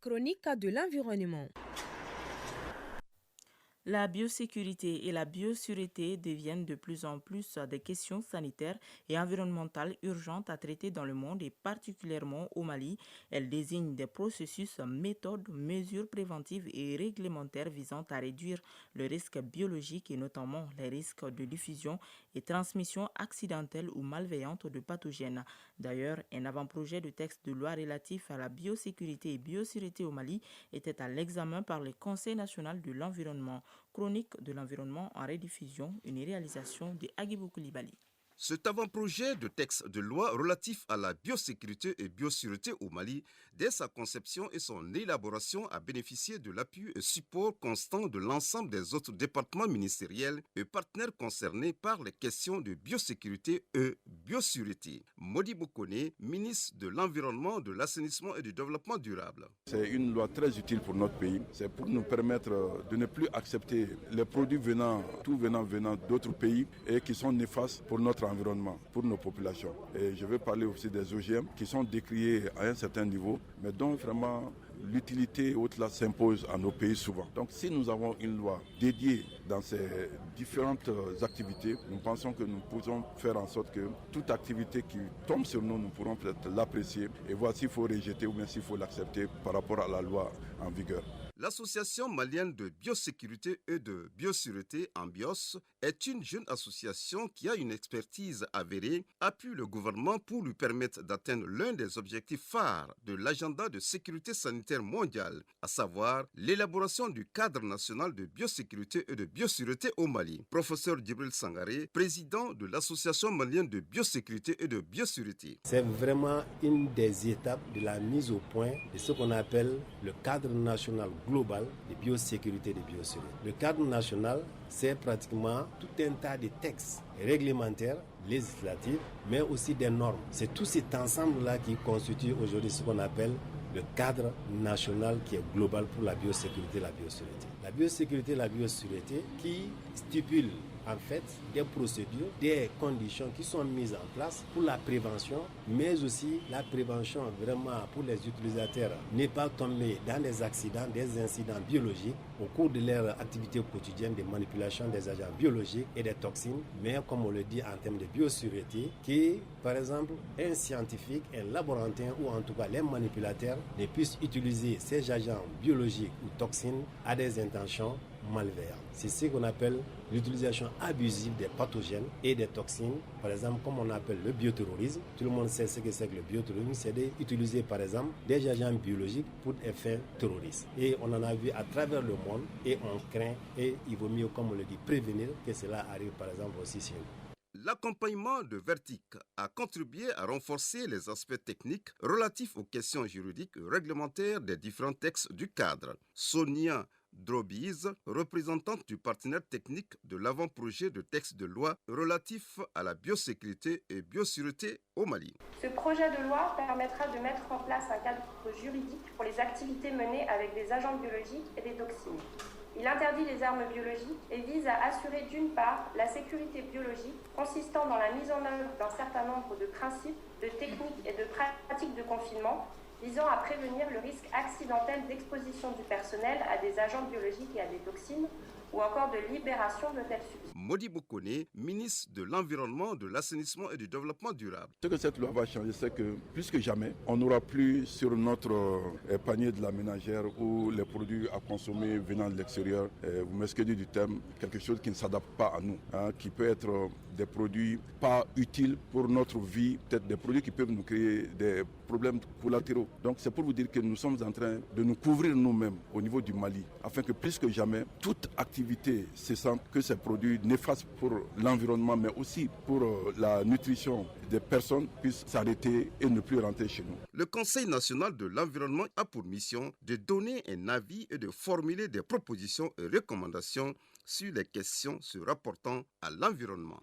chronique de l'environnement. La biosécurité et la biosureté deviennent de plus en plus des questions sanitaires et environnementales urgentes à traiter dans le monde et particulièrement au Mali. Elles désignent des processus, méthodes, mesures préventives et réglementaires visant à réduire le risque biologique et notamment les risques de diffusion et transmission accidentelle ou malveillante de pathogènes. D'ailleurs, un avant-projet de texte de loi relatif à la biosécurité et biosureté au Mali était à l'examen par le Conseil national de l'environnement. Chronique de l'environnement en rediffusion, une réalisation de Agibou Koulibaly. Cet avant-projet de texte de loi relatif à la biosécurité et biosureté au Mali, dès sa conception et son élaboration, a bénéficié de l'appui et support constant de l'ensemble des autres départements ministériels et partenaires concernés par les questions de biosécurité et biosureté. Modibo Kone, ministre de l'Environnement, de l'Assainissement et du Développement durable. C'est une loi très utile pour notre pays. C'est pour nous permettre de ne plus accepter les produits venant d'autres pays et qui sont néfastes pour notre environnement, pour nos populations. Et je vais parler aussi des OGM qui sont décriés à un certain niveau, mais dont vraiment l'utilité au-delà s'impose à nos pays souvent. Donc si nous avons une loi dédiée dans ces différentes activités, nous pensons que nous pouvons faire en sorte que toute activité qui tombe sur nous, nous pourrons peut-être l'apprécier et voir s'il faut rejeter ou bien s'il faut l'accepter par rapport à la loi en vigueur. L'Association malienne de biosécurité et de biosureté, Ambios, est une jeune association qui a une expertise avérée, appuie le gouvernement pour lui permettre d'atteindre l'un des objectifs phares de l'agenda de sécurité sanitaire mondiale, à savoir l'élaboration du cadre national de biosécurité et de biosureté au Mali. Professeur Djibril Sangaré, président de l'Association malienne de biosécurité et de biosureté. C'est vraiment une des étapes de la mise au point de ce qu'on appelle le cadre national global de biosécurité et de biosureté. Le cadre national, c'est pratiquement tout un tas de textes réglementaires, législatifs, mais aussi des normes. C'est tout cet ensemble-là qui constitue aujourd'hui ce qu'on appelle le cadre national qui est global pour la biosécurité et la biosureté. La biosécurité et la biosureté qui stipule en fait des procédures, des conditions qui sont mises en place pour la prévention, mais aussi la prévention vraiment pour les utilisateurs, ne pas tomber dans des accidents, des incidents biologiques au cours de leur activité quotidienne de manipulation des agents biologiques et des toxines, mais comme on le dit en termes de biosureté, qui par exemple un scientifique, un laborantin ou en tout cas les manipulateurs ne puissent utiliser ces agents biologiques ou toxines à des intentions malveillantes. C'est ce qu'on appelle l'utilisation abusive des pathogènes et des toxines, par exemple comme on appelle le bioterrorisme. Tout le monde sait ce que c'est que le bioterrorisme, c'est d'utiliser par exemple des agents biologiques pour des fins terroristes. Et on en a vu à travers le monde et on craint et il vaut mieux, comme on le dit, prévenir que cela arrive par exemple aussi chez nous. L'accompagnement de Vertic a contribué à renforcer les aspects techniques relatifs aux questions juridiques et réglementaires des différents textes du cadre. Sonia Drobiz, représentante du partenaire technique de l'avant-projet de texte de loi relatif à la biosécurité et biosureté au Mali. Ce projet de loi permettra de mettre en place un cadre juridique pour les activités menées avec des agents biologiques et des toxines. Il interdit les armes biologiques et vise à assurer d'une part la sécurité biologique consistant dans la mise en œuvre d'un certain nombre de principes, de techniques et de pratiques de confinement visant à prévenir le risque accidentel d'exposition du personnel à des agents biologiques et à des toxines ou encore de libération de tels substances. Modibo Kone, ministre de l'Environnement, de l'Assainissement et du Développement durable. Ce que cette loi va changer, c'est que plus que jamais, on n'aura plus sur notre panier de la ménagère ou les produits à consommer venant de l'extérieur, vous m'excusez du terme, quelque chose qui ne s'adapte pas à nous, qui peut être des produits pas utiles pour notre vie, peut-être des produits qui peuvent nous créer des problèmes collatéraux. Donc c'est pour vous dire que nous sommes en train de nous couvrir nous-mêmes au niveau du Mali, afin que plus que jamais, toute activité cessante que ces produits néfastes pour l'environnement, mais aussi pour la nutrition des personnes puissent s'arrêter et ne plus rentrer chez nous. Le Conseil national de l'environnement a pour mission de donner un avis et de formuler des propositions et recommandations sur les questions se rapportant à l'environnement.